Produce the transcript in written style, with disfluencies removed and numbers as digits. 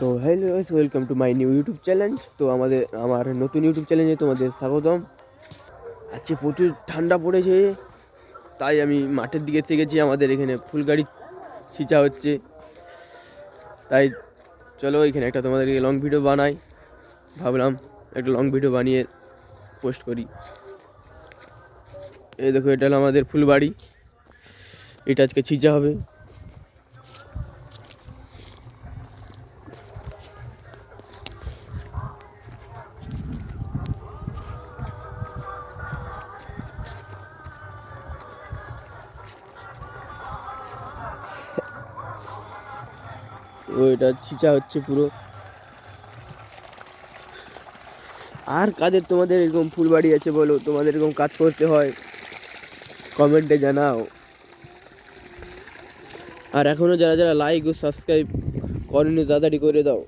তো hello guys, welcome to my new YouTube challenge. তো আমার নতুন ইউটিউব চ্যালেঞ্জে তোমাদের স্বাগতম। আজকে প্রচুর ঠান্ডা পড়েছে, তাই আমি মাঠের দিকে থেকেছি। আমাদের এখানে ফুলগাড়ি ছিঁচা হচ্ছে, তাই চলো এখানে একটা তোমাদেরকে লং ভিডিও বানাই। ভাবলাম একটা লং ভিডিও বানিয়ে পোস্ট করি। এই দেখো, এটা হলো আমাদের ফুলবাড়ি, এটা আজকে ছিঁচা হবে। ও এটা ছিঁচা হচ্ছে পুরো। আর কাদের তোমাদের এরকম ফুলবাড়ি আছে বলো, তোমাদের এরকম কাজ করতে হয় কমেন্টে জানাও। আর এখনও যারা যারা লাইক ও সাবস্ক্রাইব করেনি তাড়াতাড়ি করে দাও।